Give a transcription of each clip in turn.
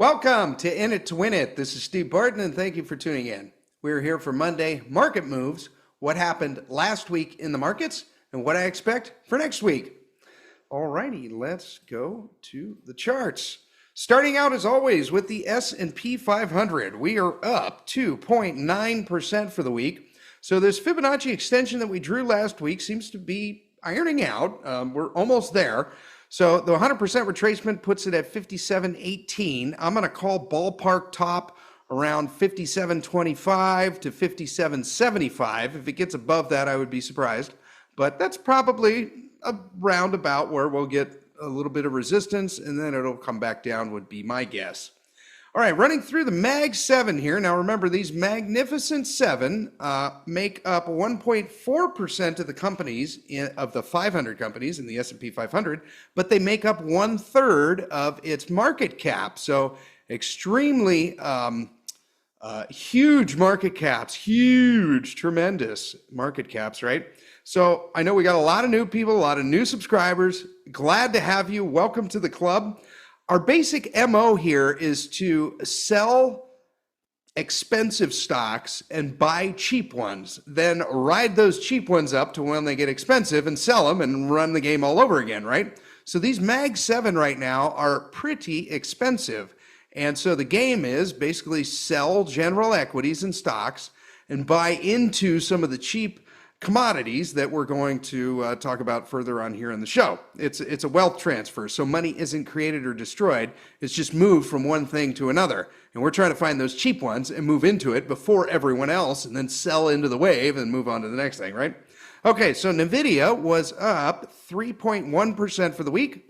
Welcome to In It to Win It. This is Steve Barton, and thank you for tuning in. We're here for Monday Market Moves, what happened last week in the markets, and what I expect for next week. All righty, let's go to the charts. Starting out, as always, with the S&P 500. We are up 2.9% for the week. So this Fibonacci extension that we drew last week seems to be ironing out. We're almost there. So the 100% retracement puts it at 57.18. I'm going to call ballpark top around 57.25 to 57.75. If it gets above that, I would be surprised. But that's probably around about where we'll get a little bit of resistance, and then it'll come back down would be my guess. All right, running through the Mag 7 here. Now remember, these magnificent 7 make up 1.4% of the companies, of the 500 companies in the S&P 500, but they make up 1/3 of its market cap. So extremely huge market caps, huge, tremendous market caps, right? So I know we got a lot of new people, a lot of new subscribers. Glad to have you. Welcome to the club. Our basic MO here is to sell expensive stocks and buy cheap ones, then ride those cheap ones up to when they get expensive and sell them and run the game all over again, right? So these Mag 7 right now are pretty expensive. And so the game is basically sell general equities and stocks and buy into some of the cheap commodities that we're going to talk about further on here in the show. It's a wealth transfer, so money isn't created or destroyed. It's just moved from one thing to another. And we're trying to find those cheap ones and move into it before everyone else and then sell into the wave and move on to the next thing, right? Okay, so NVIDIA was up 3.1% for the week.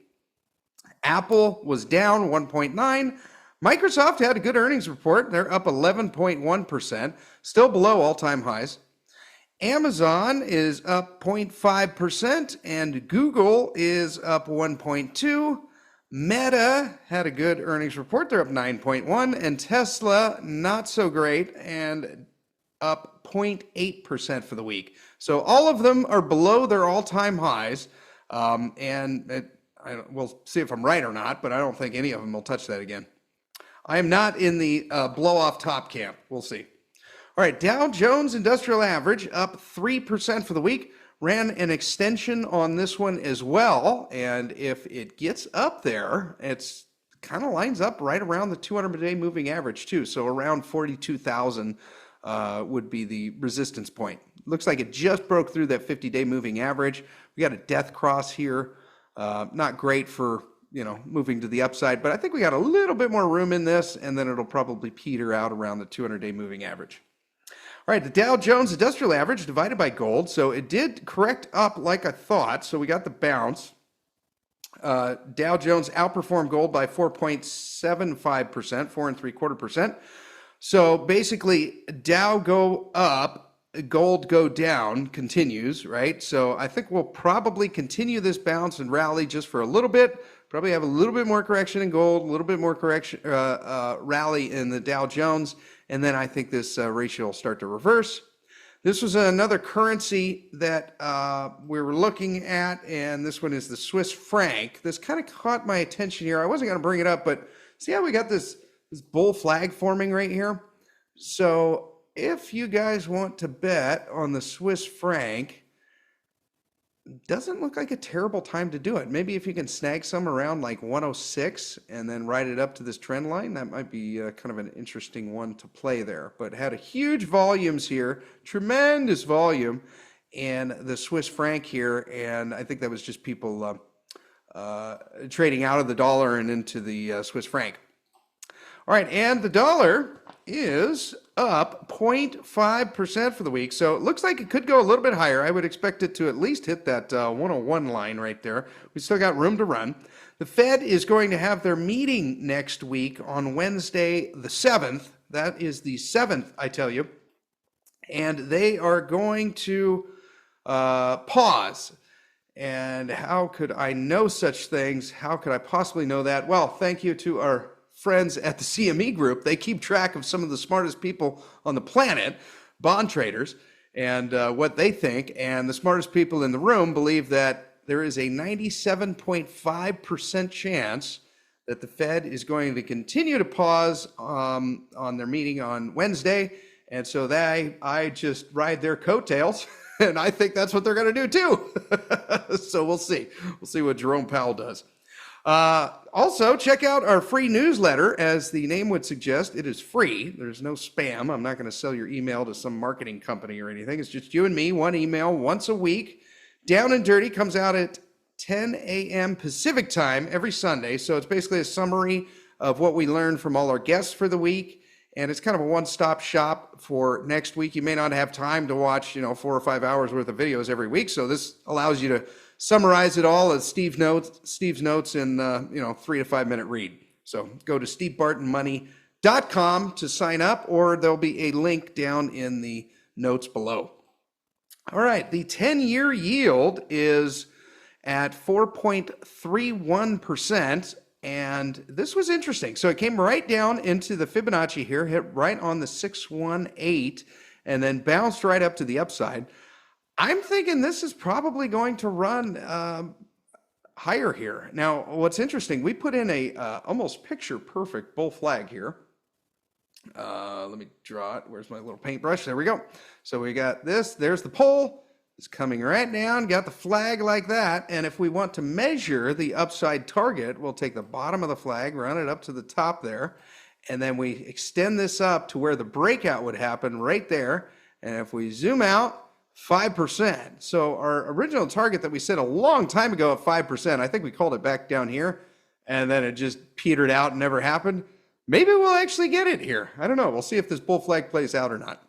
Apple was down 1.9%. Microsoft had a good earnings report. They're up 11.1%, still below all-time highs. Amazon is up 0.5% and Google is up 1.2%. Meta had a good earnings report. They're up 9.1%, and Tesla not so great and up 0.8% for the week. So all of them are below their all-time highs, we'll see if I'm right or not, but I don't think any of them will touch that again. I am not in the blow-off top camp. We'll see. All right, Dow Jones Industrial Average up 3% for the week. Ran an extension on this one as well, and if it gets up there, it's kind of lines up right around the 200-day moving average too. So around 42,000 would be the resistance point. Looks like it just broke through that 50-day moving average. We got a death cross here. Not great for moving to the upside, but I think we got a little bit more room in this, and then it'll probably peter out around the 200-day moving average. All right, the Dow Jones Industrial Average divided by gold. So it did correct up like I thought. So we got the bounce. Dow Jones outperformed gold by 4.75%, 4.75%. So basically, Dow go up, gold go down, continues, right? So I think we'll probably continue this bounce and rally just for a little bit. Probably have a little bit more correction in gold, a little bit more correction rally in the Dow Jones, and then I think this ratio will start to reverse. This was another currency that we were looking at, and this one is the Swiss franc. This kind of caught my attention here. I wasn't going to bring it up, but see how we got this bull flag forming right here? So if you guys want to bet on the Swiss franc, doesn't look like a terrible time to do it. Maybe if you can snag some around like 106 and then ride it up to this trend line, that might be kind of an interesting one to play there. But had a huge volumes here, tremendous volume in the Swiss franc here, and I think that was just people trading out of the dollar and into the Swiss franc. All right, and the dollar is up 0.5% for the week. So it looks like it could go a little bit higher. I would expect it to at least hit that 101 line right there. We still got room to run. The Fed is going to have their meeting next week on Wednesday the 7th. That is the 7th, I tell you. And they are going to pause. And how could I know such things? How could I possibly know that? Well, thank you to our friends at the CME group. They keep track of some of the smartest people on the planet, bond traders, and what they think. And the smartest people in the room believe that there is a 97.5% chance that the Fed is going to continue to pause on their meeting on Wednesday. And so I just ride their coattails, and I think that's what they're going to do too. So we'll see. We'll see what Jerome Powell does. Also, check out our free newsletter. As the name would suggest, it is free. There's no spam. I'm not going to sell your email to some marketing company or anything. It's just you and me, one email once a week. Down and Dirty comes out at 10 a.m. Pacific time every Sunday. So it's basically a summary of what we learned from all our guests for the week. And it's kind of a one-stop shop for next week. You may not have time to watch, 4 or 5 hours worth of videos every week. So this allows you to summarize it all as Steve's notes in 3 to 5 minute read. So go to stevebartonmoney.com to sign up, or there'll be a link down in the notes below. All right, the 10-year yield is at 4.31%. And this was interesting. So it came right down into the Fibonacci here, hit right on the 618, and then bounced right up to the upside. I'm thinking this is probably going to run higher here. Now, what's interesting, we put in a almost picture perfect bull flag here. Let me draw it. Where's my little paintbrush? There we go. So we got this. There's the pole. It's coming right down, got the flag like that. And if we want to measure the upside target, we'll take the bottom of the flag, run it up to the top there, and then we extend this up to where the breakout would happen right there. And if we zoom out, 5%. So our original target that we set a long time ago at 5%, I think we called it back down here, and then it just petered out and never happened. Maybe we'll actually get it here. I don't know. We'll see if this bull flag plays out or not.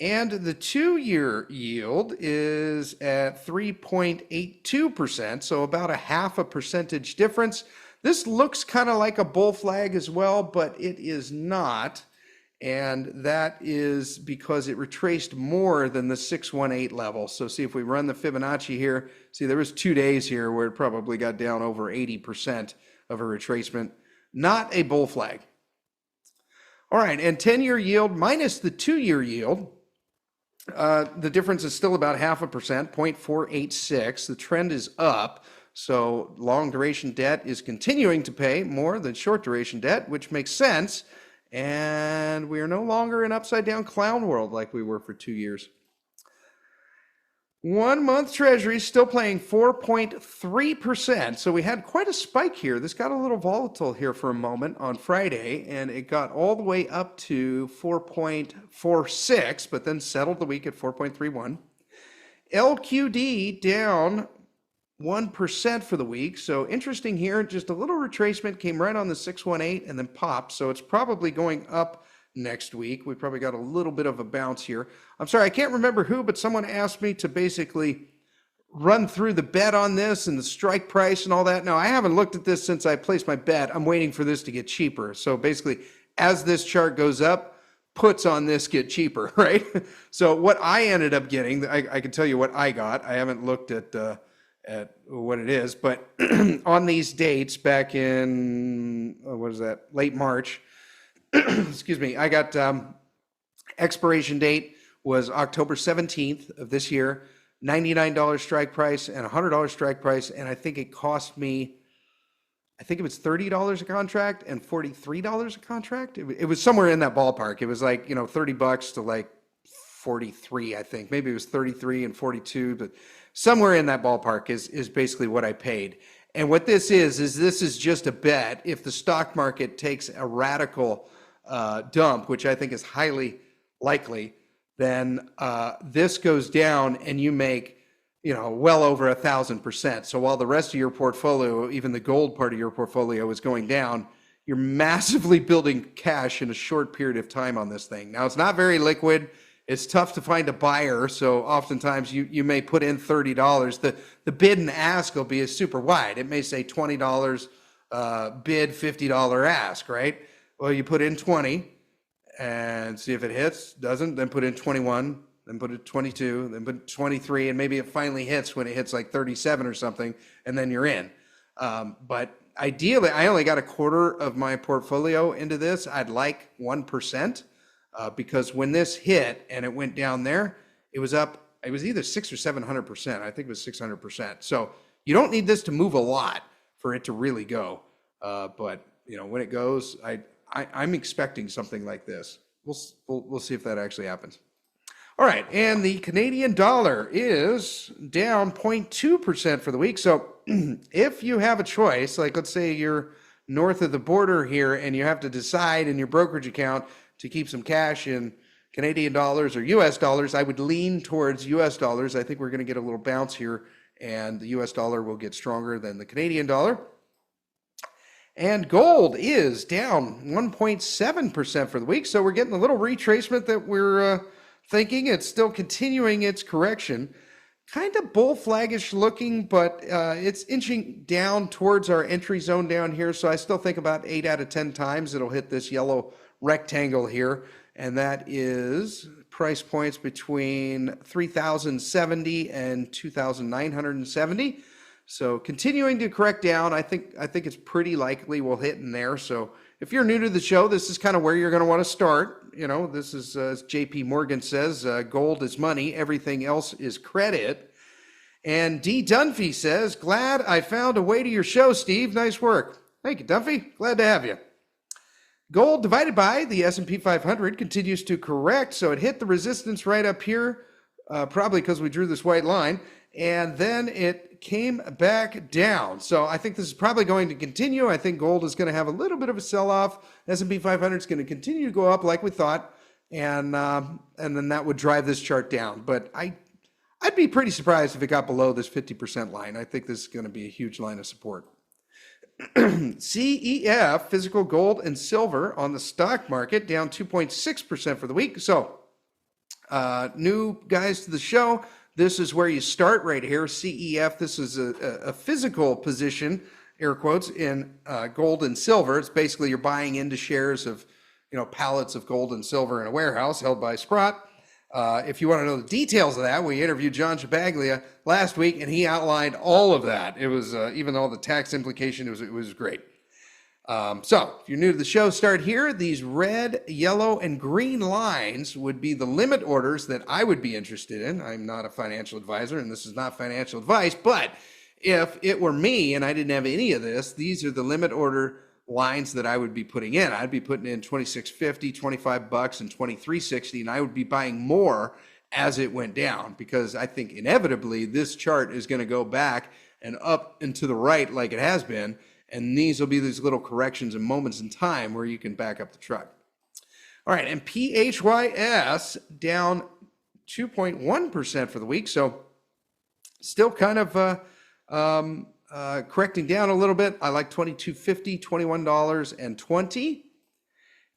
And the 2-year yield is at 3.82%, so about a 0.5 percentage difference. This looks kind of like a bull flag as well, but it is not. And that is because it retraced more than the 618 level. So see if we run the Fibonacci here. See, there was 2 days here where it probably got down over 80% of a retracement. Not a bull flag. All right, and 10-year yield minus the 2-year yield. The difference is still about 0.5%, 0.486. The trend is up. So long duration debt is continuing to pay more than short duration debt, which makes sense. And we are no longer in upside down clown world like we were for 2 years. 1 month Treasury still paying 4.3%. So we had quite a spike here. This got a little volatile here for a moment on Friday, and it got all the way up to 4.46, but then settled the week at 4.31. LQD down 1% for the week. So interesting here, just a little retracement, came right on the 618 and then popped. So it's probably going up next week. We probably got a little bit of a bounce here. I'm sorry, I can't remember who, but someone asked me to basically run through the bet on this and the strike price and all that. Now, I haven't looked at this since I placed my bet. I'm waiting for this to get cheaper. So basically, as this chart goes up, puts on this get cheaper, right? So what I ended up getting, I can tell you what I got. I haven't looked at what it is, but on these dates back in, what is that, late March, excuse me, I got expiration date was October 17th of this year, $99 strike price and $100 strike price, and I think it cost me, I think it was $30 a contract and $43 a contract. It was somewhere in that ballpark. It was like, $30 to like 43, I think. Maybe it was 33 and 42, but somewhere in that ballpark is basically what I paid. And what this is this is just a bet. If the stock market takes a radical dump, which I think is highly likely, then this goes down and you make, well over 1,000%. So while the rest of your portfolio, even the gold part of your portfolio, is going down, you're massively building cash in a short period of time on this thing. Now, it's not very liquid. It's tough to find a buyer, so oftentimes you may put in $30. The bid and ask will be super wide. It may say $20 bid, $50 ask, right? Well, you put in 20 and see if it hits. Doesn't, then put in 21, then put in 22, then put 23, and maybe it finally hits when it hits like 37 or something, and then you're in. But ideally, I only got a quarter of my portfolio into this. I'd like 1%. Because when this hit and it went down there, it was up, it was either 600 or 700%. I think it was 600%. So you don't need this to move a lot for it to really go. But you know, when it goes, I'm expecting something like this. We'll see if that actually happens. All right, and the Canadian dollar is down 0.2% for the week. So if you have a choice, like let's say you're north of the border here and you have to decide in your brokerage account to keep some cash in Canadian dollars or US dollars, I would lean towards US dollars. I think we're going to get a little bounce here and the US dollar will get stronger than the Canadian dollar. And gold is down 1.7% for the week. So we're getting a little retracement that we're thinking. It's still continuing its correction. Kind of bull flaggish looking, but it's inching down towards our entry zone down here. So I still think about 8 out of 10 times it'll hit this yellow rectangle here. And that is price points between 3,070 and 2,970. So continuing to correct down, I think it's pretty likely we'll hit in there. So if you're new to the show, this is kind of where you're going to want to start. You know, this is, as JP Morgan says, gold is money, everything else is credit. And D. Dunphy says, glad I found a way to your show, Steve. Nice work. Thank you, Dunphy. Glad to have you. Gold divided by the S&P 500 continues to correct. So it hit the resistance right up here, probably because we drew this white line. And then it came back down. So I think this is probably going to continue. I think gold is going to have a little bit of a sell-off. S&P 500 is going to continue to go up like we thought, and then that would drive this chart down. But I'd be pretty surprised if it got below this 50% line. I think this is going to be a huge line of support. CEF, physical gold and silver on the stock market, down 2.6% for the week. So new guys to the show, this is where you start right here. CEF, this is a physical position, air quotes, in gold and silver. It's basically you're buying into shares of, you know, pallets of gold and silver in a warehouse held by Sprott. If you want to know the details of that, we interviewed John Chabaglia last week, and he outlined all of that. It was, even though the tax implication, it was great. So if you're new to the show, start here. These red, yellow, and green lines would be the limit orders that I would be interested in. I'm not a financial advisor, and this is not financial advice, but if it were me and I didn't have any of this, these are the limit order lines that I would be putting in. I'd be putting in $26.50, $25, and $23.60, and I would be buying more as it went down, because I think inevitably this chart is going to go back and up and to the right like it has been, and these will be these little corrections and moments in time where you can back up the truck. All right, and PHYS down 2.1% for the week, so still kind of correcting down a little bit. I like $22.50, $21.20.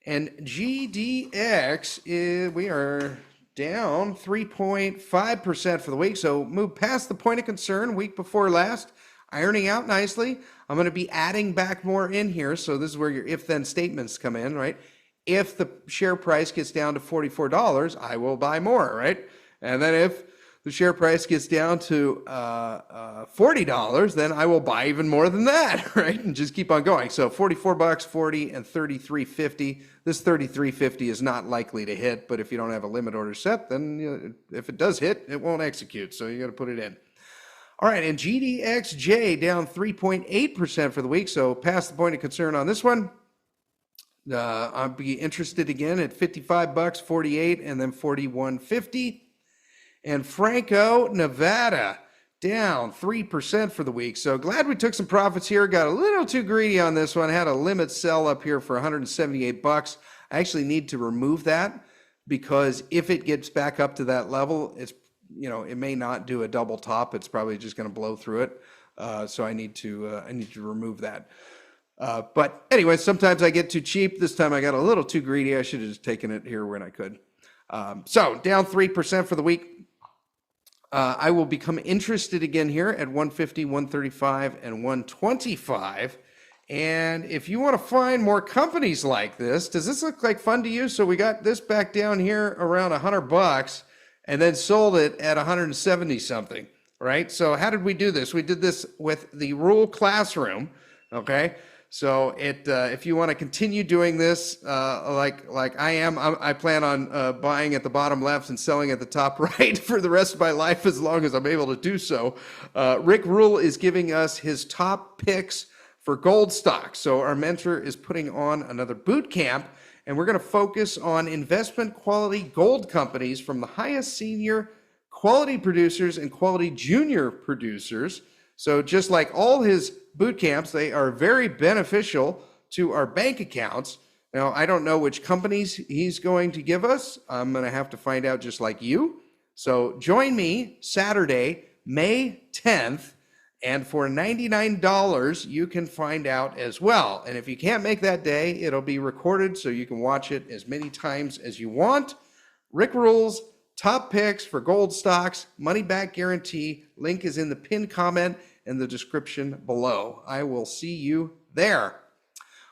And GDX, we are down 3.5% for the week. So moved past the point of concern week before last, ironing out nicely. I'm going to be adding back more in here. So this is where your if-then statements come in, right? If the share price gets down to $44, I will buy more, right? And then if the share price gets down to $40, then I will buy even more than that, right? And just keep on going. So $44, 40, and $33.50. This $33.50 is not likely to hit, but if you don't have a limit order set, then you know, if it does hit, it won't execute. So you got to put it in. All right, and GDXJ down 3.8% for the week. So past the point of concern on this one. I'll be interested again at $55, 48, and then $41.50. And Franco, Nevada, down 3% for the week. So glad we took some profits here. Got a little too greedy on this one. Had a limit sell up here for $178. I actually need to remove that, because if it gets back up to that level, it's, you know, it may not do a double top. It's probably just going to blow through it. So I need to remove that. But anyway, sometimes I get too cheap. This time I got a little too greedy. I should have just taken it here when I could. So down 3% for the week. I will become interested again here at 150, 135, and 125. And if you want to find more companies like this, does this look like fun to you? So we got this back down here around $100 and then sold it at 170 something, right? So how did we do this? We did this with the Rule Classroom, okay? So if you want to continue doing this, like I am, I plan on buying at the bottom left and selling at the top right for the rest of my life, as long as I'm able to do so. Rick Rule is giving us his top picks for gold stocks. So our mentor is putting on another boot camp, and we're going to focus on investment quality gold companies from the highest senior quality producers and quality junior producers. So just like all his boot camps, they are very beneficial to our bank accounts. Now, I don't know which companies he's going to give us. I'm going to have to find out just like you. So join me Saturday, May 10th. And for $99, you can find out as well. And if you can't make that day, it'll be recorded so you can watch it as many times as you want. Rick Rules, top picks for gold stocks, money back guarantee. Link is in the pinned comment and the description below. I will see you there.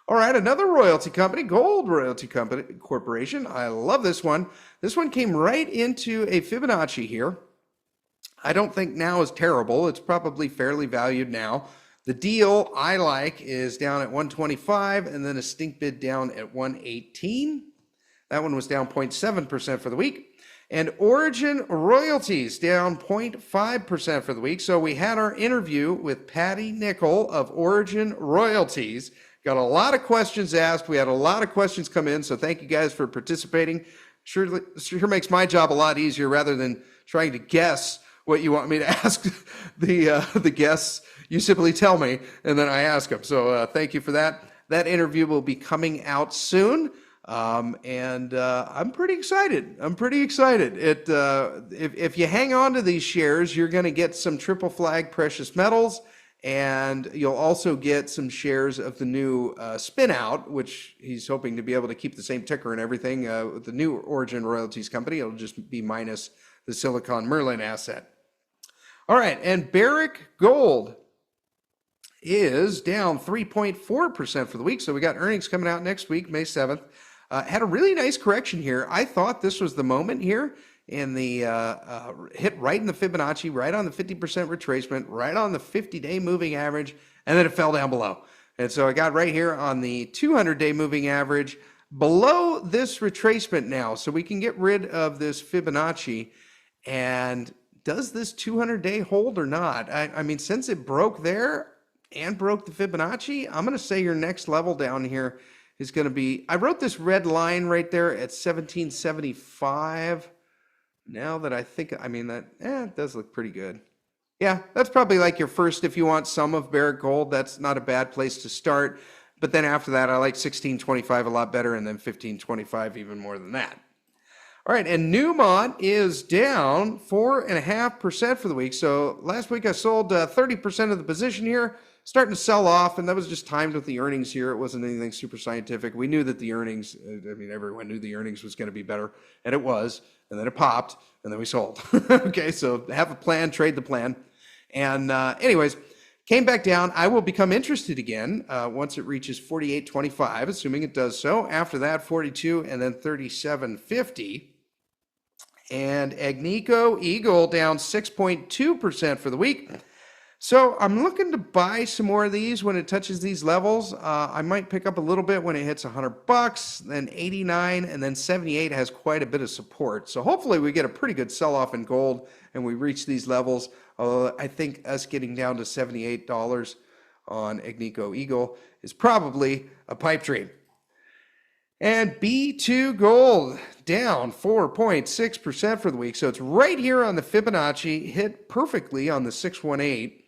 All right, another royalty company, Gold Royalty Company Corporation. I love this one. This one came right into a Fibonacci here. I don't think now is terrible. It's probably fairly valued now. The deal I like is down at 125 and then a stink bid down at 118. That one was down 0.7% for the week. And Origin Royalties down 0.5% for the week. So we had our interview with Patty Nickel of Origin Royalties. Got a lot of questions asked. We had a lot of questions come in, so thank you guys for participating. Sure makes my job a lot easier rather than trying to guess what you want me to ask the guests. You simply tell me, and then I ask them. So thank you for that. That interview will be coming out soon, and I'm pretty excited. If you hang on to these shares, you're going to get some triple flag precious metals. And you'll also get some shares of the new spin out, which he's hoping to be able to keep the same ticker and everything. With the new Origin Royalties Company, it'll just be minus the Silicon Merlin asset. All right, and Barrick Gold is down 3.4% for the week. So we got earnings coming out next week, May 7th. Had a really nice correction here. I thought this was the moment here. And the hit right in the Fibonacci, right on the 50% retracement, right on the 50-day moving average, and then it fell down below. And so I got right here on the 200-day moving average below this retracement now. So we can get rid of this Fibonacci. And does this 200-day hold or not? I mean, since it broke there and broke the Fibonacci, I'm going to say your next level down here is going to be, I wrote this red line right there at 1775. Now that I think, I mean, that it does look pretty good. Yeah, that's probably like your first, if you want some of Barrick Gold, that's not a bad place to start. But then after that, I like 1625 a lot better, and then 1525 even more than that. All right, and Newmont is down 4.5% for the week. So last week I sold 30% of the position here, starting to sell off, and that was just timed with the earnings here. It wasn't anything super scientific. We knew that the earnings, I mean, everyone knew the earnings was going to be better, and it was. And then it popped, and then we sold. Okay, so have a plan, trade the plan. And anyways, came back down. I will become interested again once it reaches 48.25, assuming it does so. After that, 42, and then 37.50. And Agnico Eagle down 6.2% for the week. So I'm looking to buy some more of these when it touches these levels. I might pick up a little bit when it hits $100, then 89, and then 78 has quite a bit of support. So hopefully we get a pretty good sell-off in gold and we reach these levels. I think us getting down to $78 on Agnico Eagle is probably a pipe dream. And B2 Gold down 4.6% for the week. So it's right here on the Fibonacci, hit perfectly on the 618.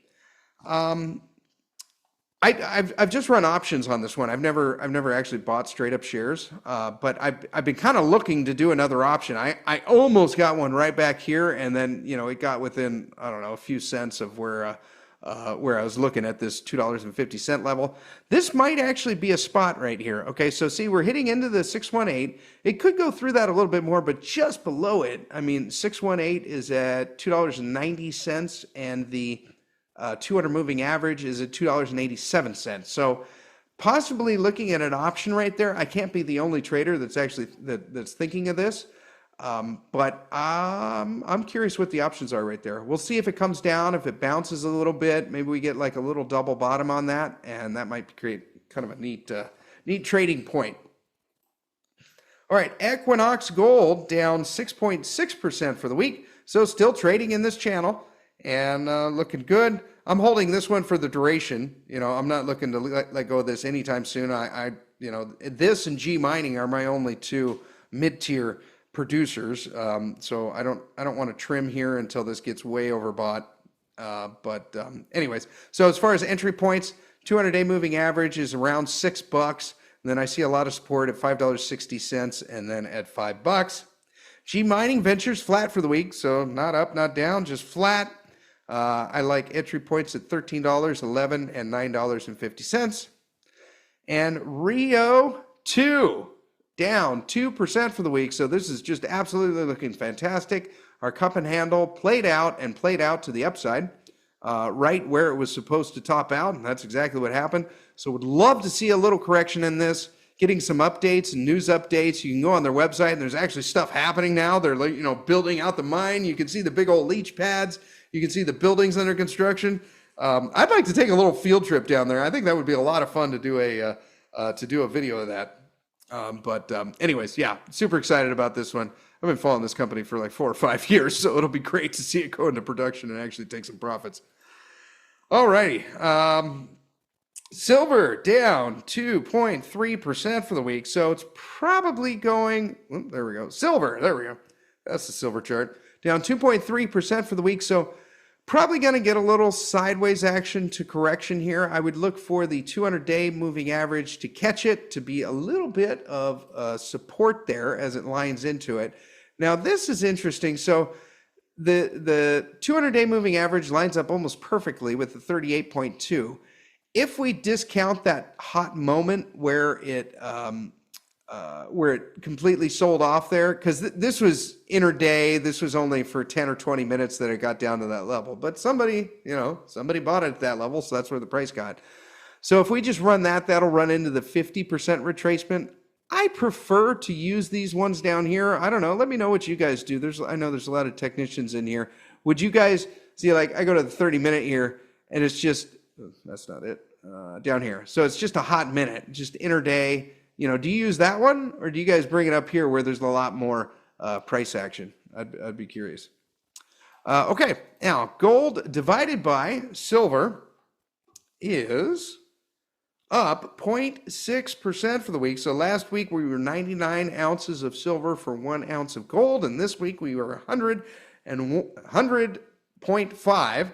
I've just run options on this one. I've never actually bought straight up shares, but I've been kind of looking to do another option. I almost got one right back here, and then it got within, I don't know, a few cents of where I was looking at this $2.50 level. This might actually be a spot right here. Okay, so see, we're hitting into the 618. It could go through that a little bit more, but just below it, I mean, 618 is at $2.90, and the 200 moving average is at $2.87. So possibly looking at an option right there. I can't be the only trader that's actually that's thinking of this. But I'm curious what the options are right there. We'll see if it comes down, if it bounces a little bit. Maybe we get like a little double bottom on that, and that might create kind of a neat trading point. All right, Equinox Gold down 6.6% for the week, so still trading in this channel. and looking good. I'm holding this one for the duration. You know, I'm not looking to let go of this anytime soon. You know, this and G Mining are my only two mid-tier producers. So I don't want to trim here until this gets way overbought. Anyways, so as far as entry points, 200-day moving average is around $6. And then I see a lot of support at $5.60 and then at $5. G Mining Ventures flat for the week, so not up, not down, just flat. I like entry points at $13, $11, and $9.50. And Rio 2 down 2% for the week, so this is just absolutely looking fantastic. Our cup and handle played out to the upside, right where it was supposed to top out, and that's exactly what happened. So would love to see a little correction in this, getting some updates and news updates. You can go on their website, and there's actually stuff happening now. They're, you know, building out the mine. You can see the big old leach pads. You can see the buildings under construction. I'd like to take a little field trip down there. I think that would be a lot of fun to do a video of that. Anyways, yeah, super excited about this one. I've been following this company for like 4 or 5 years, so it'll be great to see it go into production and actually take some profits. All righty. Silver down 2.3% for the week, so it's probably going, there we go. Silver, there we go. That's the silver chart. Down 2.3% for the week, so probably going to get a little sideways action to correction here. I would look for the 200-day moving average to catch it, to be a little bit of support there as it lines into it. Now, this is interesting. So the 200-day moving average lines up almost perfectly with the 38.2. If we discount that hot moment where it completely sold off there, because this was intraday, this was only for 10 or 20 minutes that it got down to that level. But somebody bought it at that level, so that's where the price got. So if we just run that, that'll run into the 50% retracement. I prefer to use these ones down here. I don't know. Let me know what you guys do. I know there's a lot of technicians in here. Would you guys see, like, I go to the 30-minute here, and it's just, that's not it, down here. So it's just a hot minute, just intraday. You know, do you use that one, or do you guys bring it up here where there's a lot more price action? I'd be curious. Okay, now gold divided by silver is up 0.6% for the week. So last week we were 99 ounces of silver for 1 ounce of gold, and this week we were 100.5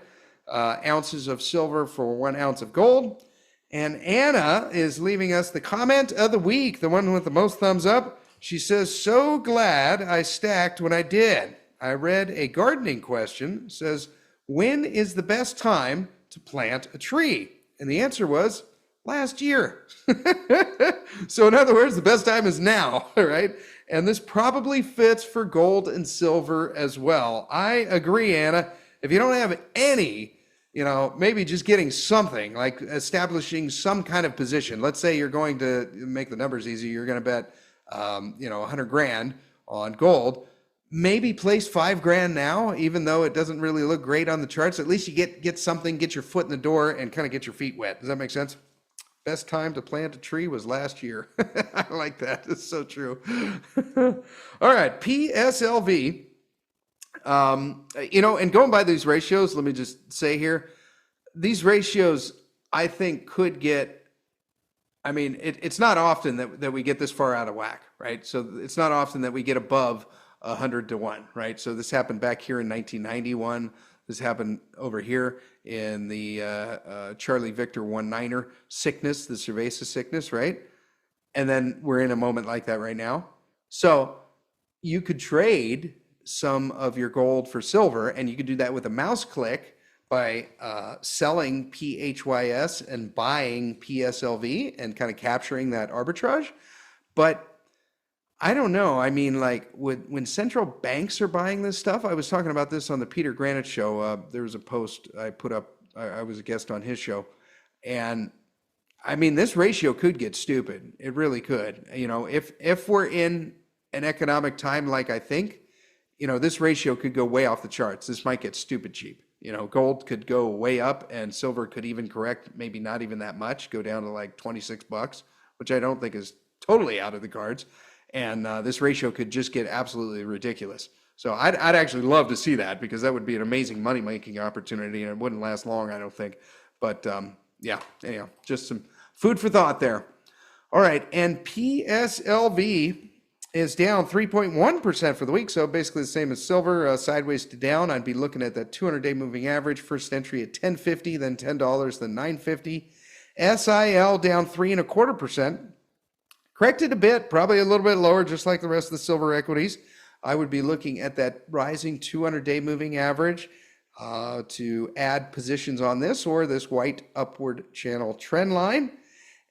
ounces of silver for 1 ounce of gold. And Anna is leaving us the comment of the week, the one with the most thumbs up. She says, so glad I stacked when I did. I read a gardening question. It says, when is the best time to plant a tree? And the answer was last year. So in other words, the best time is now, right? And this probably fits for gold and silver as well. I agree, Anna. If you don't have any, you know, maybe just getting something, like establishing some kind of position. Let's say you're going to make the numbers easy. You're going to bet, 100 grand on gold. Maybe place 5 grand now, even though it doesn't really look great on the charts. At least you get something, get your foot in the door, and kind of get your feet wet. Does that make sense? Best time to plant a tree was last year. I like that. It's so true. All right, PSLV. And going by these ratios, let me just say here, these ratios, I think, could get, it's not often that we get this far out of whack, right? So it's not often that we get above 100 to 1, right? So this happened back here in 1991. This happened over here in the Charlie Victor 19er sickness, the cerveza sickness, right? And then we're in a moment like that right now. So you could trade some of your gold for silver, and you could do that with a mouse click by selling PHYS and buying PSLV and kind of capturing that arbitrage. But I don't know. I mean, like when central banks are buying this stuff, I was talking about this on the Peter Granite show. There was a post I put up. I was a guest on his show, and I mean, this ratio could get stupid. It really could. You know, if we're in an economic time like I think, you know, this ratio could go way off the charts. This might get stupid cheap. You know, gold could go way up, and silver could even correct, maybe not even that much, go down to like $26, which I don't think is totally out of the cards. And this ratio could just get absolutely ridiculous. So I'd actually love to see that, because that would be an amazing money-making opportunity, and it wouldn't last long, I don't think. But yeah, anyhow, just some food for thought there. All right, and PSLV is down 3.1% for the week, so basically the same as silver, sideways to down. I'd be looking at that 200-day moving average, first entry at $10.50, then $10, then $9.50. SIL down 3.25%. Corrected a bit, probably a little bit lower, just like the rest of the silver equities. I would be looking at that rising 200-day moving average to add positions on this, or this white upward channel trend line.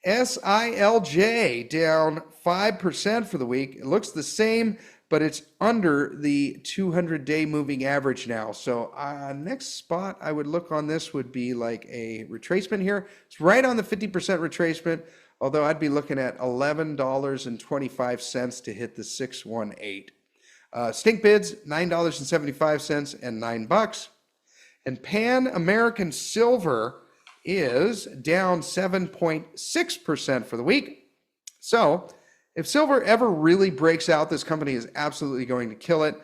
SILJ down 5% for the week. It looks the same, but it's under the 200-day moving average now. So next spot I would look on this would be like a retracement here. It's right on the 50% retracement, although I'd be looking at $11.25 to hit the 618. Stink bids, $9.75 and $9. And Pan American Silver is down 7.6% for the week. So if silver ever really breaks out, this company is absolutely going to kill it.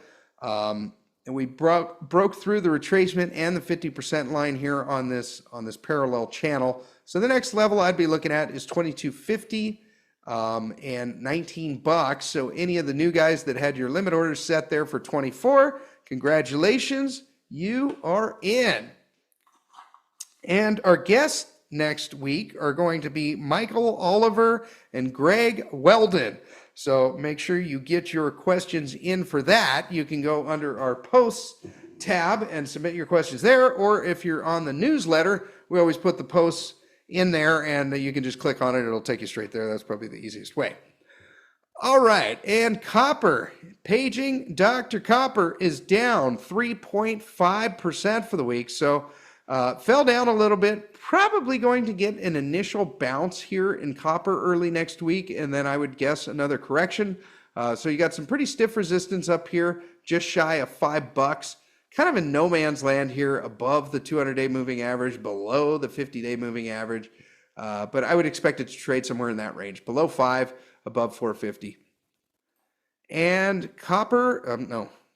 And we broke through the retracement and the 50% line here on this parallel channel. So the next level I'd be looking at is 2250 and $19. So any of the new guys that had your limit orders set there for 24, congratulations, you are in. And our guests next week are going to be Michael, Oliver, and Greg Weldon. So make sure you get your questions in for that. You can go under our posts tab and submit your questions there. Or if you're on the newsletter, we always put the posts in there, and you can just click on it. It'll take you straight there. That's probably the easiest way. All right, and copper. Paging Dr. Copper is down 3.5% for the week. So fell down a little bit, probably going to get an initial bounce here in copper early next week, and then I would guess another correction. So you got some pretty stiff resistance up here, just shy of $5. Kind of in no man's land here, above the 200-day moving average, below the 50-day moving average. But I would expect it to trade somewhere in that range, below 5, above 450. And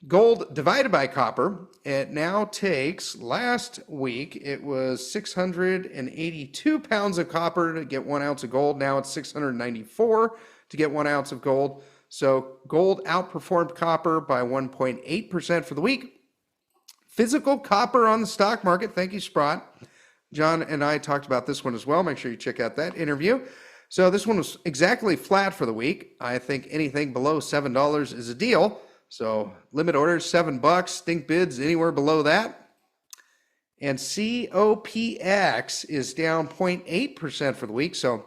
gold divided by copper, it now takes, last week, it was 682 pounds of copper to get 1 ounce of gold. Now it's 694 to get 1 ounce of gold. So gold outperformed copper by 1.8% for the week. Physical copper on the stock market. Thank you, Sprott. John and I talked about this one as well. Make sure you check out that interview. So this one was exactly flat for the week. I think anything below $7 is a deal. So limit orders, $7. Stink bids anywhere below that. And COPX is down 0.8% for the week. So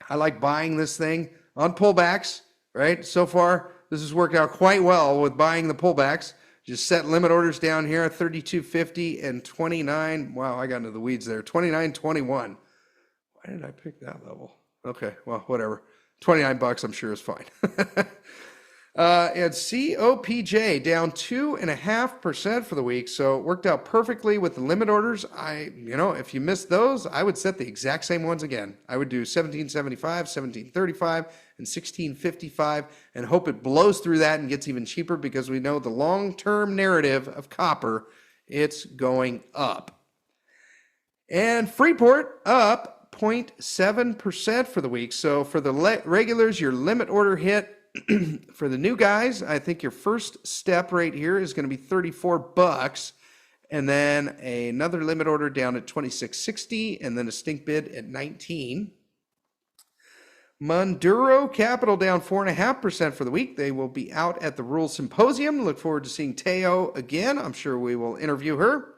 I like buying this thing on pullbacks, right? So far, this has worked out quite well with buying the pullbacks. Just set limit orders down here, 32.50 and 29. Wow, I got into the weeds there. 29.21. Why did I pick that level? Okay, well, whatever. $29, I'm sure is fine. And COPJ down 2.5% for the week. So it worked out perfectly with the limit orders. If you missed those, I would set the exact same ones again. I would do 17.75, 17.35, and 16.55, and hope it blows through that and gets even cheaper, because we know the long-term narrative of copper, it's going up. And Freeport up 0.7% for the week. So for the regulars, your limit order hit. For the new guys, I think your first step right here is going to be $34, and then another limit order down at $26.60, and then a stink bid at $19. Munduro Capital down 4.5% for the week. They will be out at the Rural Symposium. Look forward to seeing Teo again. I'm sure we will interview her.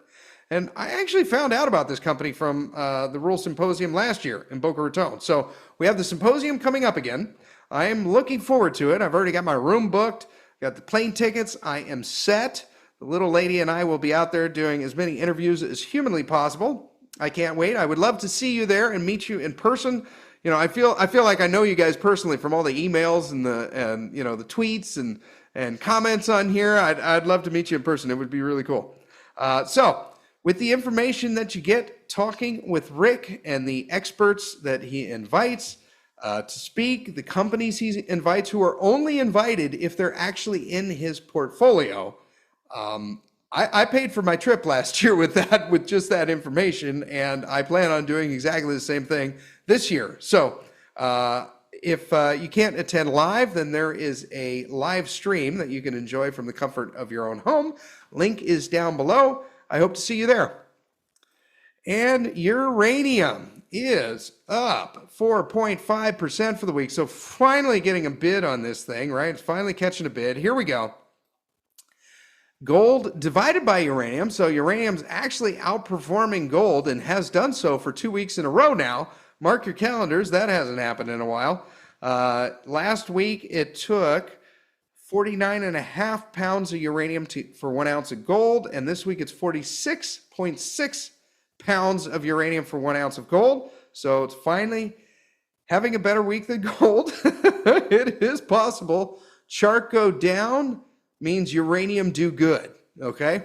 And I actually found out about this company from the Rural Symposium last year in Boca Raton. So we have the symposium coming up again. I am looking forward to it. I've already got my room booked, got the plane tickets. I am set. The little lady and I will be out there doing as many interviews as humanly possible. I can't wait. I would love to see you there and meet you in person. You know, I feel like I know you guys personally from all the emails and the tweets and comments on here. I'd love to meet you in person. It would be really cool. So with the information that you get talking with Rick and the experts that he invites, to speak, the companies he invites, who are only invited if they're actually in his portfolio. I paid for my trip last year with just that information, and I plan on doing exactly the same thing this year. So if you can't attend live, then there is a live stream that you can enjoy from the comfort of your own home. Link is down below. I hope to see you there. And uranium is up 4.5% for the week. So finally getting a bid on this thing, right? It's finally catching a bid. Here we go. Gold divided by uranium. So uranium's actually outperforming gold and has done so for 2 weeks in a row now. Mark your calendars. That hasn't happened in a while. Last week, it took 49.5 pounds of uranium for 1 ounce of gold. And this week, it's 46.6 pounds of uranium for 1 ounce of gold. So it's finally having a better week than gold. It is possible. Chart go down means uranium do good, okay?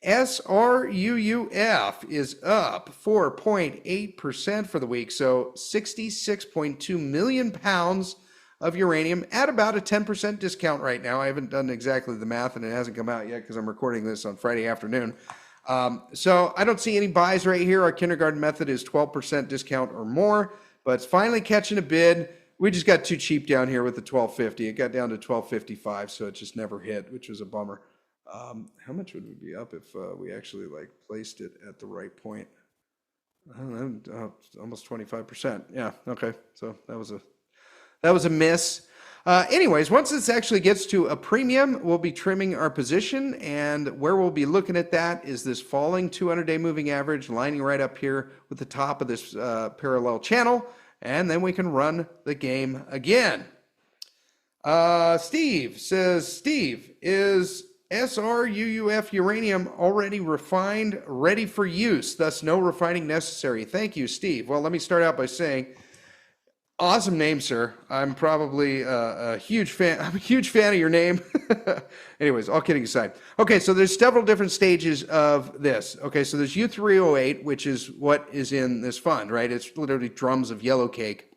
SRUUF is up 4.8% for the week, so 66.2 million pounds of uranium at about a 10% discount right now. I haven't done exactly the math, and it hasn't come out yet because I'm recording this on Friday afternoon. So I don't see any buys right here. Our kindergarten method is 12% discount or more, but it's finally catching a bid. We just got too cheap down here with the 1250. It got down to 1255, so it just never hit, which was a bummer. How much would we be up if we actually like placed it at the right point? I don't know, almost 25%. Yeah, okay. So that was a miss. Anyways, once this actually gets to a premium, we'll be trimming our position, and where we'll be looking at that is this falling 200-day moving average lining right up here with the top of this parallel channel. And then we can run the game again. Steve says, Steve, is SRUUF uranium already refined, ready for use, thus no refining necessary? Thank you, Steve. Well, let me start out by saying, awesome name, sir. I'm probably a huge fan. I'm a huge fan of your name. Anyways, all kidding aside. Okay, so there's several different stages of this. Okay, so there's U308, which is what is in this fund, right? It's literally drums of yellow cake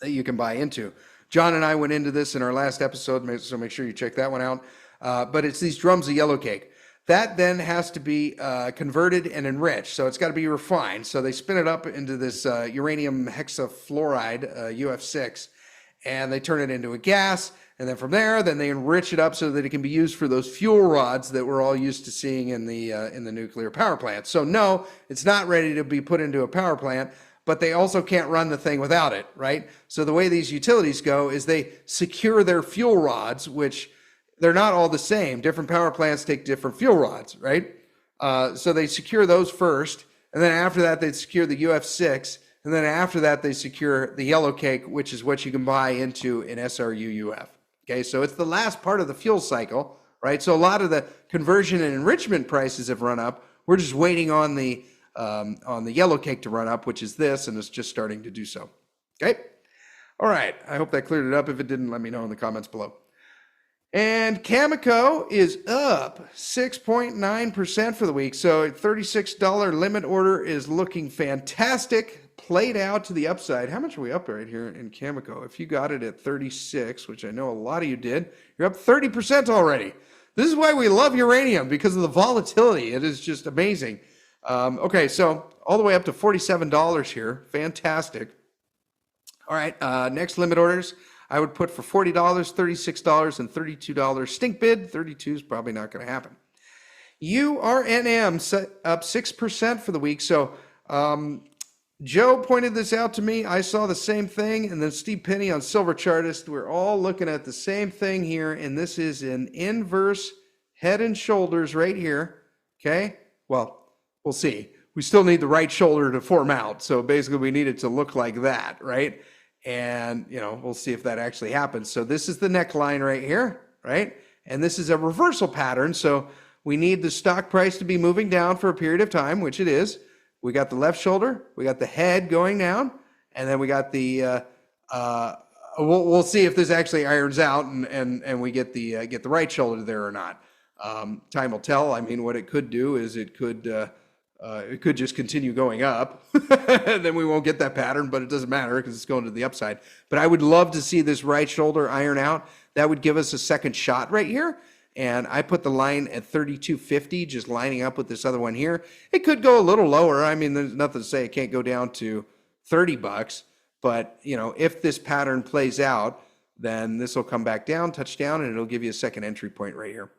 that you can buy into. John and I went into this in our last episode, so make sure you check that one out. But it's these drums of yellow cake. That then has to be converted and enriched. So it's got to be refined. So they spin it up into this uranium hexafluoride, UF6, and they turn it into a gas. And then from there, then they enrich it up so that it can be used for those fuel rods that we're all used to seeing in the nuclear power plant. So no, it's not ready to be put into a power plant, but they also can't run the thing without it, right? So the way these utilities go is they secure their fuel rods, which they're not all the same. Different power plants take different fuel rods, right? So they secure those first, and then after that, they secure the UF6, and then after that, they secure the yellow cake, which is what you can buy into in SRUUF. Okay, so it's the last part of the fuel cycle, right? So a lot of the conversion and enrichment prices have run up. We're just waiting on the yellow cake to run up, which is this, and it's just starting to do so. Okay, all right. I hope that cleared it up. If it didn't, let me know in the comments below. And Cameco is up 6.9% for the week. So $36 limit order is looking fantastic. Played out to the upside. How much are we up right here in Cameco? If you got it at 36, which I know a lot of you did, you're up 30% already. This is why we love uranium, because of the volatility. It is just amazing. Okay, so all the way up to $47 here. Fantastic. All right, next limit orders. I would put for $40, $36, and $32 stink bid. 32 is probably not going to happen. URNM set up 6% for the week. So Joe pointed this out to me. I saw the same thing. And then Steve Penny on Silver Chartist. We're all looking at the same thing here. And this is an inverse head and shoulders right here. Okay. Well, we'll see. We still need the right shoulder to form out. So basically we need it to look like that, right? And, you know, we'll see if that actually happens. So this is the neckline right here, right? And this is a reversal pattern. So we need the stock price to be moving down for a period of time, which it is. We got the left shoulder, we got the head going down, and then we got the, we'll see if this actually irons out and we get the right shoulder there or not. Time will tell. I mean, what it could do is it could It could just continue going up. Then we won't get that pattern, but it doesn't matter because it's going to the upside. But I would love to see this right shoulder iron out. That would give us a second shot right here. And I put the line at 32.50, just lining up with this other one here. It could go a little lower. I mean, there's nothing to say it can't go down to 30 bucks. But, you know, if this pattern plays out, then this will come back down, touch down, and it'll give you a second entry point right here.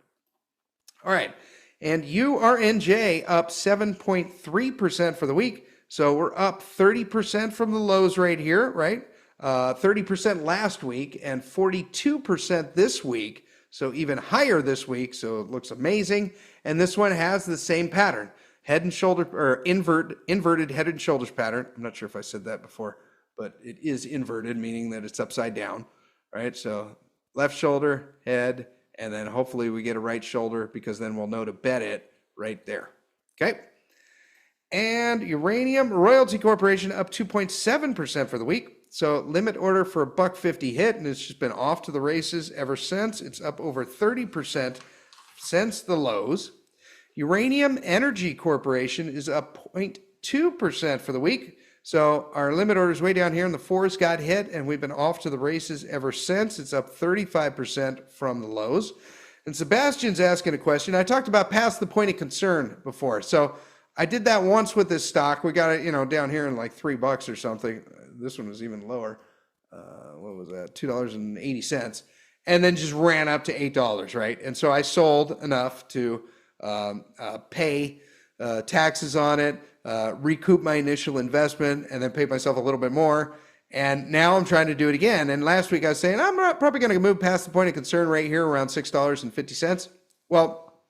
All right. And URNJ up 7.3% for the week. So we're up 30% from the lows right here, right? 30% last week and 42% this week. So even higher this week. So it looks amazing. And this one has the same pattern. Head and shoulder, or inverted head and shoulders pattern. I'm not sure if I said that before, but it is inverted, meaning that it's upside down, right? So left shoulder, head, and then hopefully we get a right shoulder because then we'll know to bet it right there. Okay. And Uranium Royalty Corporation up 2.7% for the week. So limit order for a $1.50 hit, and it's just been off to the races ever since. It's up over 30% since the lows. Uranium Energy Corporation is up 0.2% for the week. So our limit order is way down here, and the fours got hit, and we've been off to the races ever since. It's up 35% from the lows. And Sebastian's asking a question. I talked about past the point of concern before. So I did that once with this stock. We got it, you know, down here in like $3 or something. This one was even lower. What was that? $2.80. And then just ran up to $8, right? And so I sold enough to pay taxes on it, recoup my initial investment, and then pay myself a little bit more. And now I'm trying to do it again. And last week I was saying, I'm not probably going to move past the point of concern right here around $6.50. Well,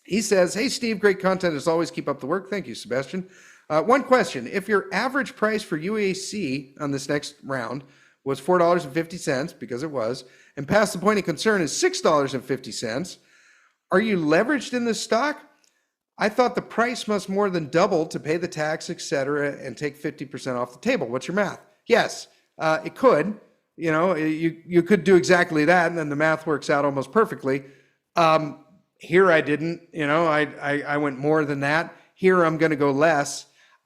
he says, hey, Steve, great content as always. Keep up the work. Thank you, Sebastian. One question. If your average price for UAC on this next round was $4.50, because it was, and past the point of concern is $6.50, are you leveraged in this stock? I thought the price must more than double to pay the tax, etc., and take 50% off the table. What's your math? Yes, it could. You know, you could do exactly that, and then the math works out almost perfectly. Here I didn't. You know, I went more than that. Here I'm going to go less.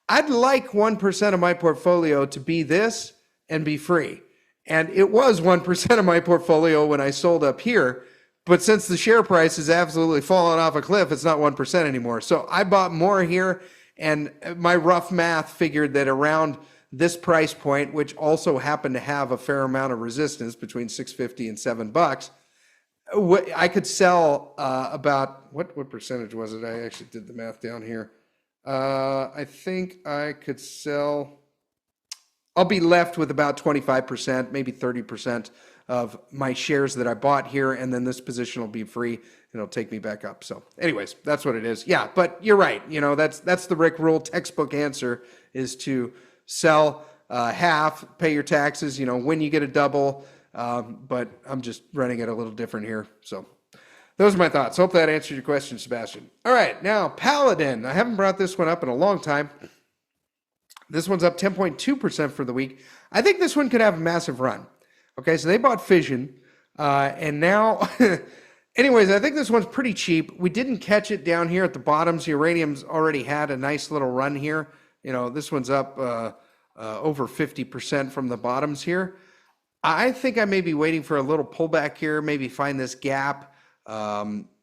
I'd like 1% of my portfolio to be this and be free. And it was 1% of my portfolio when I sold up here. But since the share price has absolutely fallen off a cliff, it's not 1% anymore. So I bought more here, and my rough math figured that around this price point, which also happened to have a fair amount of resistance between $6.50 and $7, I could sell about, what percentage was it? I actually did the math down here. I think I could sell, I'll be left with about 25%, maybe 30% of my shares that I bought here, and then this position will be free, and it'll take me back up. So anyways, that's what it is. Yeah, but you're right. You know, that's the Rick Rule textbook answer, is to sell half, pay your taxes, you know, when you get a double. But I'm just running it a little different here. So those are my thoughts. Hope that answered your question, Sebastian. All right, now Paladin. I haven't brought this one up in a long time. This one's up 10.2% for the week. I think this one could have a massive run. Okay, so they bought Fission, and now, anyways, I think this one's pretty cheap. We didn't catch it down here at the bottoms. Uranium's already had a nice little run here. You know, this one's up over 50% from the bottoms here. I think I may be waiting for a little pullback here, maybe find this gap,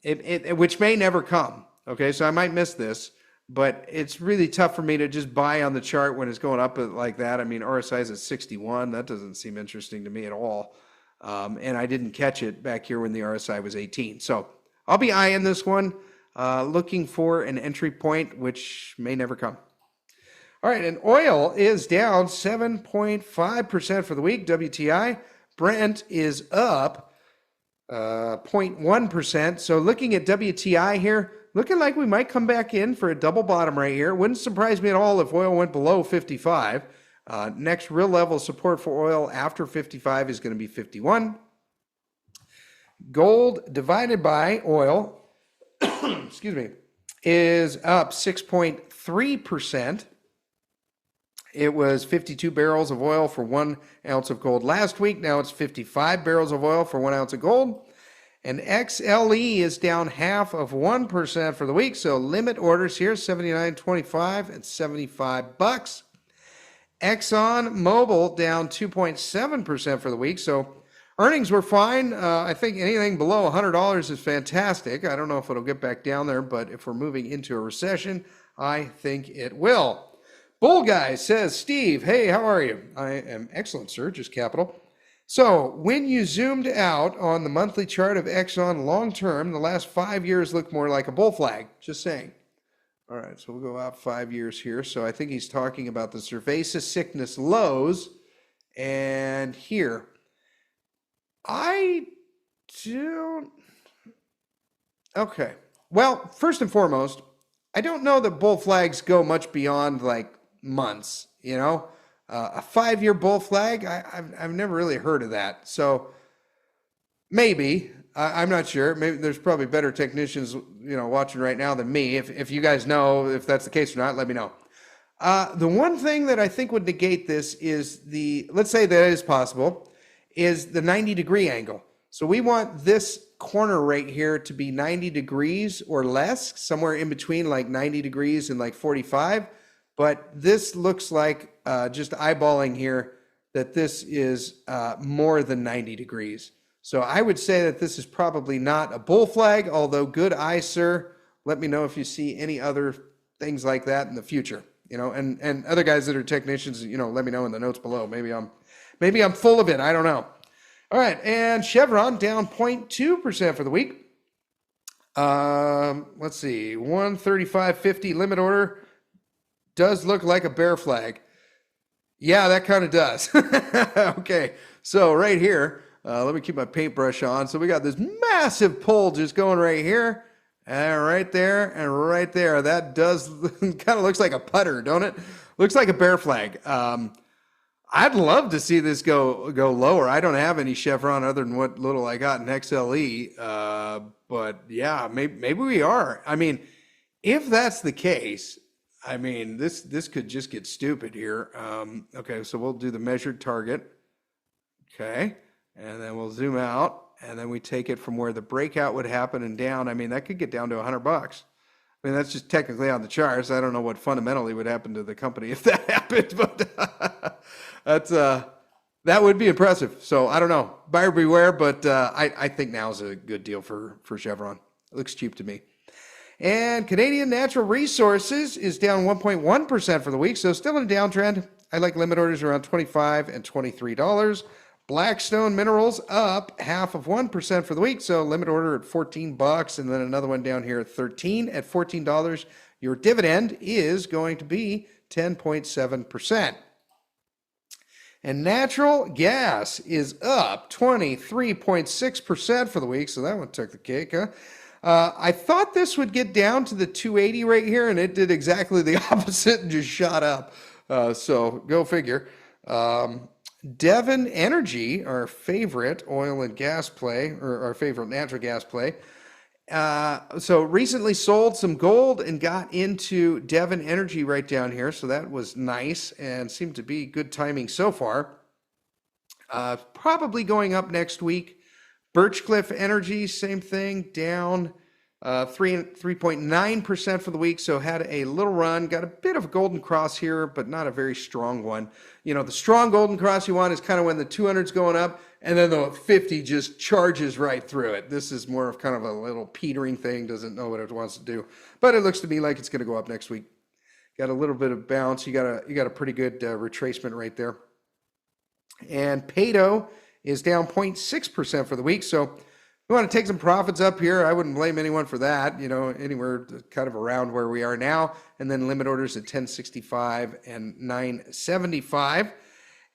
which may never come. Okay, so I might miss this, but it's really tough for me to just buy on the chart when it's going up like that. I mean, RSI is at 61. That doesn't seem interesting to me at all. And I didn't catch it back here when the RSI was 18. So I'll be eyeing this one, looking for an entry point, which may never come. All right, and oil is down 7.5% for the week, WTI. Brent is up 0.1%. So looking at WTI here, looking like we might come back in for a double bottom right here. Wouldn't surprise me at all if oil went below 55. Next real level support for oil after 55 is going to be 51. Gold divided by oil, excuse me, is up 6.3%. It was 52 barrels of oil for 1 ounce of gold last week. Now it's 55 barrels of oil for 1 ounce of gold. And XLE is down 0.5% for the week. So limit orders here, 79.25 and $75. Exxon Mobil down 2.7% for the week. So earnings were fine. I think anything below $100 is fantastic. I don't know if it'll get back down there, but if we're moving into a recession, I think it will. Bull Guy says, Steve, hey, how are you? I am excellent, sir, just capital. So when you zoomed out on the monthly chart of Exxon long term, the last 5 years look more like a bull flag. Just saying. All right, so we'll go out 5 years here. So I think he's talking about the cerveza sickness lows. And here, I don't. Okay. Well, first and foremost, I don't know that bull flags go much beyond like months, you know? A 5-year bull flag, I've never really heard of that. So maybe, I'm not sure. Maybe there's probably better technicians, you know, watching right now than me. If you guys know if that's the case or not, let me know. The one thing that I think would negate this is let's say that is possible, is the 90-degree angle. So we want this corner right here to be 90 degrees or less, somewhere in between like 90 degrees and like 45. But this looks like, just eyeballing here, that this is more than 90 degrees. So I would say that this is probably not a bull flag, although good eye, sir. Let me know if you see any other things like that in the future. You know, and other guys that are technicians, you know, let me know in the notes below. Maybe I'm full of it. I don't know. All right, and Chevron down 0.2% for the week. Let's see, 135.50 limit order. Does look like a bear flag. Yeah, that kind of does. Okay, so right here, let me keep my paintbrush on. So we got this massive pull just going right here, and right there, and right there. That does kind of looks like a putter, don't it? Looks like a bear flag. I'd love to see this go lower. I don't have any Chevron other than what little I got in XLE. But yeah, maybe we are. I mean, if that's the case, I mean, this could just get stupid here. Okay, so we'll do the measured target. Okay, and then we'll zoom out, and then we take it from where the breakout would happen and down. I mean, that could get down to $100. I mean, that's just technically on the charts. I don't know what fundamentally would happen to the company if that happened, but that would be impressive. So I don't know. Buyer beware, but I think now is a good deal for Chevron. It looks cheap to me. And Canadian Natural Resources is down 1.1% for the week, so still in a downtrend. I like limit orders around $25 and $23. Blackstone Minerals up 0.5% for the week, so limit order at $14, and then another one down here at $13 at $14. Your dividend is going to be 10.7%. And natural gas is up 23.6% for the week, so that one took the cake, huh? I thought this would get down to the 280 right here, and it did exactly the opposite and just shot up. So go figure. Devon Energy, our favorite oil and gas play, or our favorite natural gas play, so recently sold some gold and got into Devon Energy right down here. So that was nice and seemed to be good timing so far. Probably going up next week. Birchcliff Energy, same thing, down 3.9% for the week, so had a little run, got a bit of a golden cross here, but not a very strong one. You know, the strong golden cross you want is kind of when the 200's going up, and then the 50 just charges right through it. This is more of kind of a little petering thing, doesn't know what it wants to do, but it looks to me like it's going to go up next week. Got a little bit of bounce. You got a pretty good retracement right there. And Pado is down 0.6% for the week. So we want to take some profits up here. I wouldn't blame anyone for that, you know, anywhere kind of around where we are now. And then limit orders at 1065 and 975.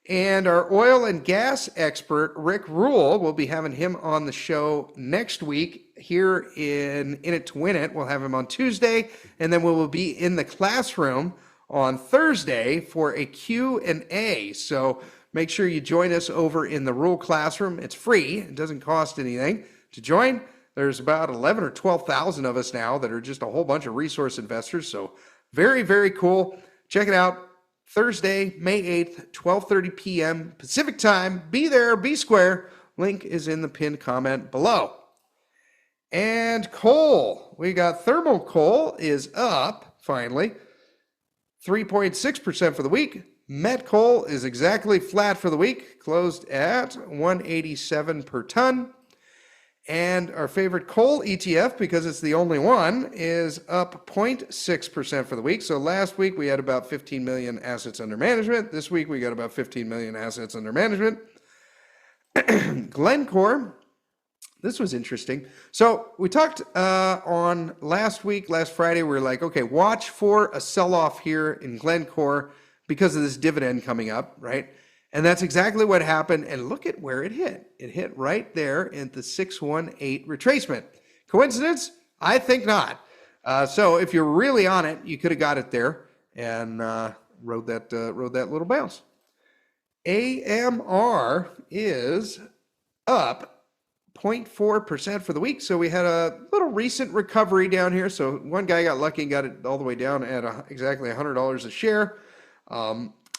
And our oil and gas expert, Rick Rule, we'll be having him on the show next week here in It to Win It. We'll have him on Tuesday, and then we will be in the classroom on Thursday for a Q&A. So make sure you join us over in the Rule Classroom. It's free. It doesn't cost anything to join. There's about 11 or 12,000 of us now that are just a whole bunch of resource investors. So very, very cool. Check it out. Thursday, May 8th, 12:30 p.m. Pacific time. Be there, be square. Link is in the pinned comment below. And coal, we got thermal coal is up finally 3.6% for the week. Met coal is exactly flat for the week, closed at 187 per ton. And our favorite coal ETF, because it's the only one, is up 0.6% for the week. So last week we had about 15 million assets under management. This week we got about 15 million assets under management. Glencore, this was interesting. So we talked on last Friday, we were like, okay, watch for a sell-off here in Glencore because of this dividend coming up, right? And that's exactly what happened. And look at where it hit. It hit right there at the 618 retracement. Coincidence? I think not. So if you're really on it, you could have got it there and rode that little bounce. AMR is up 0.4% for the week. So we had a little recent recovery down here. So one guy got lucky and got it all the way down at exactly $100 a share.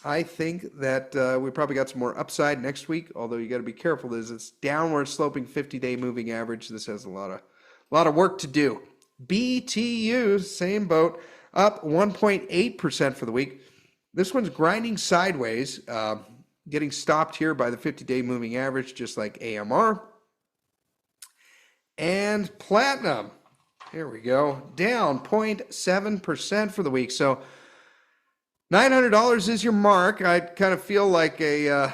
I think that we probably got some more upside next week, although you got to be careful. There's this downward sloping 50-day moving average. This has a lot of work to do. BTU, same boat, up 1.8% for the week. This one's grinding sideways, getting stopped here by the 50-day moving average, just like AMR. And platinum, here we go, down 0.7% for the week. So $900 is your mark. I kind of feel like a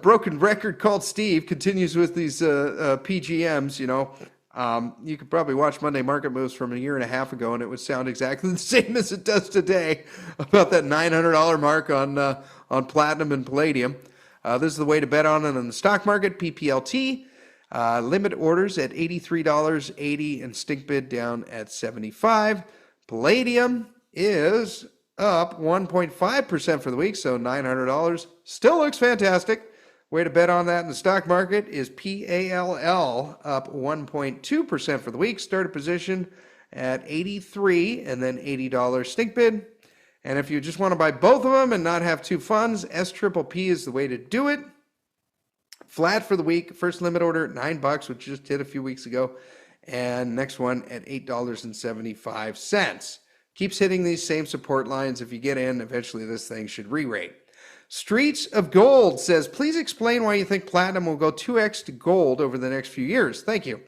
broken record called Steve continues with these PGMs, you know. You could probably watch Monday Market Moves from a year and a half ago, and it would sound exactly the same as it does today about that $900 mark on platinum and palladium. This is the way to bet on it on the stock market. PPLT, limit orders at $83.80 and stink bid down at $75. Palladium is up 1.5% for the week, so $900. Still looks fantastic. Way to bet on that in the stock market is PALL, up 1.2% for the week. Started position at 83 and then $80 stink bid. And if you just want to buy both of them and not have two funds, SRUUF is the way to do it. Flat for the week. First limit order at $9, which just hit a few weeks ago. And next one at $8.75. Keeps hitting these same support lines. If you get in, eventually this thing should re-rate. Streets of Gold says, please explain why you think platinum will go 2x to gold over the next few years. Thank you.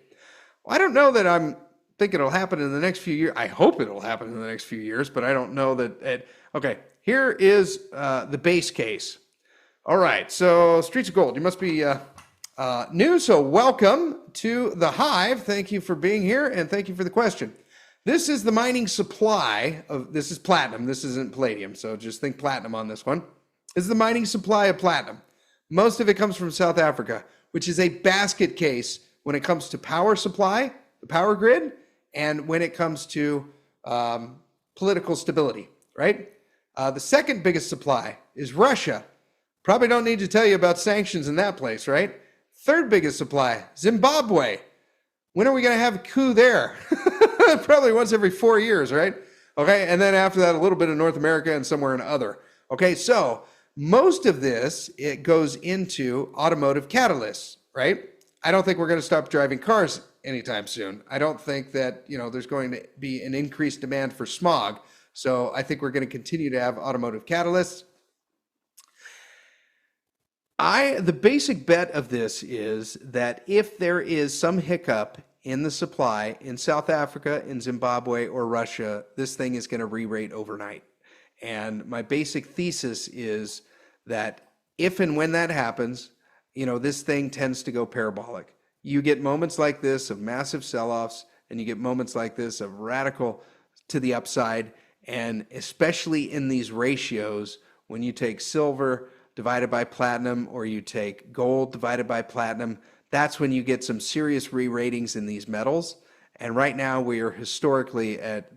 Well, I don't know that I'm thinking it'll happen in the next few years. I hope it'll happen in the next few years, but I don't know that. Okay, here is the base case. All right, so Streets of Gold, you must be new, so welcome to the Hive. Thank you for being here, and thank you for the question. This is the mining supply of, this is platinum, this isn't palladium, so just think platinum on this one. This is the mining supply of platinum. Most of it comes from South Africa, which is a basket case when it comes to power supply, the power grid, and when it comes to political stability, right? The second biggest supply is Russia. Probably don't need to tell you about sanctions in that place, right? Third biggest supply, Zimbabwe. When are we going to have a coup there? Probably once every 4 years, right? Okay, and then after that, a little bit of North America and somewhere in other. Okay, so most of this, it goes into automotive catalysts, right? I don't think we're going to stop driving cars anytime soon. I don't think that, you know, there's going to be an increased demand for smog. So I think we're going to continue to have automotive catalysts. The basic bet of this is that if there is some hiccup in the supply in South Africa, in Zimbabwe, or Russia, this thing is going to re-rate overnight. And my basic thesis is that if and when that happens, you know, this thing tends to go parabolic. You get moments like this of massive sell-offs, and you get moments like this of radical to the upside, and especially in these ratios, when you take silver divided by platinum, or you take gold divided by platinum, that's when you get some serious re-ratings in these metals. And right now we are historically at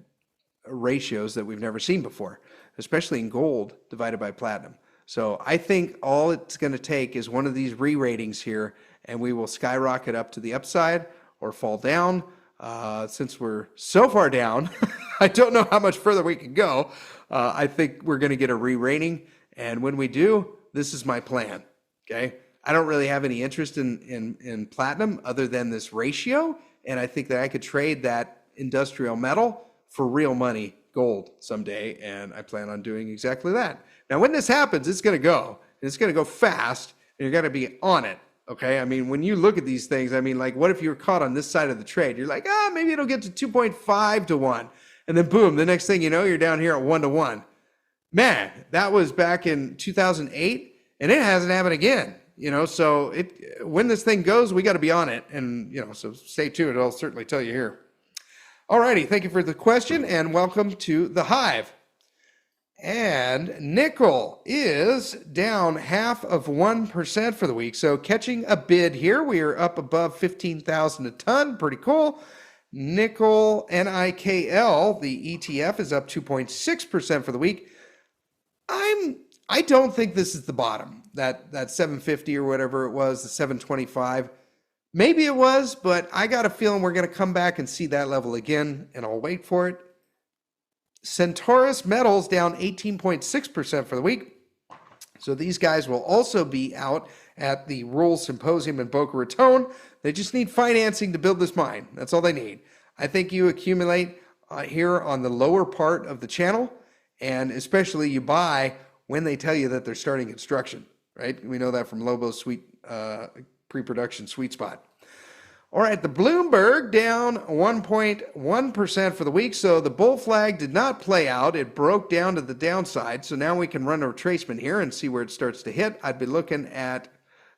ratios that we've never seen before, especially in gold divided by platinum. So I think all it's going to take is one of these re-ratings here, and we will skyrocket up to the upside or fall down. Since we're so far down, I don't know how much further we can go. I think we're going to get a re-rating, and when we do, this is my plan, okay? I don't really have any interest in platinum other than this ratio, and I think that I could trade that industrial metal for real money, gold, someday, and I plan on doing exactly that. Now, when this happens, it's going to go. It's going to go fast, and you're going to be on it, okay? I mean, when you look at these things, I mean, like, what if you were caught on this side of the trade? You're like, maybe it'll get to 2.5 to 1, and then boom, the next thing you know, you're down here at 1 to 1. Man, that was back in 2008, and it hasn't happened again. So when this thing goes, we got to be on it, and so stay tuned. I'll certainly tell you here. All righty, thank you for the question, and welcome to the Hive. And nickel is down 0.5% for the week, so catching a bid here. We are up above 15,000 a ton, pretty cool. Nickel NIKL, the ETF, is up 2.6% for the week. I don't think this is the bottom, that 750 or whatever it was, the 725. Maybe it was, but I got a feeling we're going to come back and see that level again, and I'll wait for it. Centaurus Metals down 18.6% for the week. So these guys will also be out at the Rural Symposium in Boca Raton. They just need financing to build this mine. That's all they need. I think you accumulate here on the lower part of the channel, and especially you buy when they tell you that they're starting construction, right? We know that from Lobo's pre-production sweet spot. All right, the Bloomberg down 1.1% for the week. So the bull flag did not play out. It broke down to the downside. So now we can run a retracement here and see where it starts to hit. I'd be looking at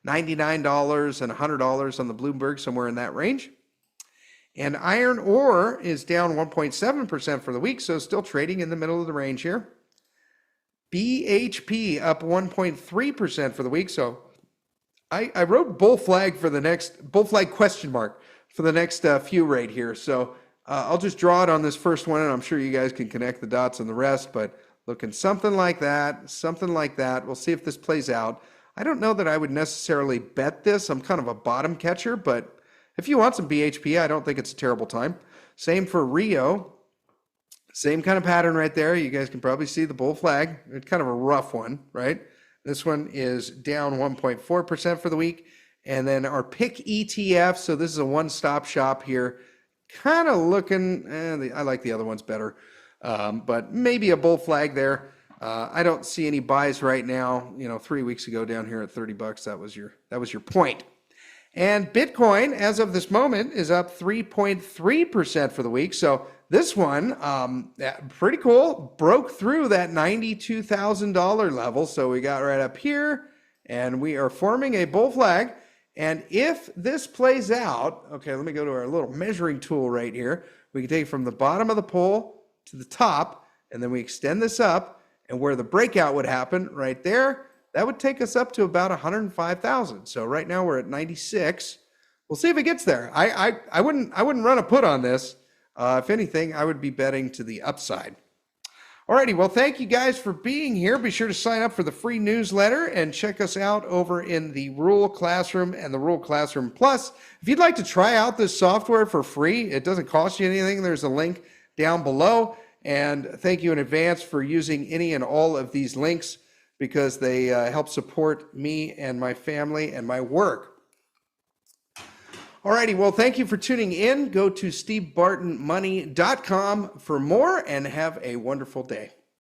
$99 and $100 on the Bloomberg, somewhere in that range. And iron ore is down 1.7% for the week. So still trading in the middle of the range here. BHP up 1.3% for the week. So I wrote bull flag question mark for the next few right here. So I'll just draw it on this first one, and I'm sure you guys can connect the dots on the rest, but looking something like that. We'll see if this plays out. I don't know that I would necessarily bet this. I'm kind of a bottom catcher, but if you want some BHP, I don't think it's a terrible time. Same for Rio. Same kind of pattern right there. You guys can probably see the bull flag. It's kind of a rough one, right? This one is down 1.4% for the week. And then our pick ETF, so this is a one-stop shop here. Kind of looking, I like the other ones better, but maybe a bull flag there. I don't see any buys right now. 3 weeks ago down here at $30, that was your point. And Bitcoin, as of this moment, is up 3.3% for the week. So this one, pretty cool, broke through that $92,000 level. So we got right up here, and we are forming a bull flag. And if this plays out, okay, let me go to our little measuring tool right here. We can take it from the bottom of the pole to the top, and then we extend this up, and where the breakout would happen right there, that would take us up to about 105,000. So right now we're at 96. We'll see if it gets there. I wouldn't run a put on this. If anything, I would be betting to the upside. Alrighty, well, thank you guys for being here. Be sure to sign up for the free newsletter and check us out over in the Rural Classroom and the Rural Classroom Plus. If you'd like to try out this software for free, it doesn't cost you anything. There's a link down below. And thank you in advance for using any and all of these links, because they help support me and my family and my work. Alrighty, well, thank you for tuning in. Go to stevebartonmoney.com for more, and have a wonderful day.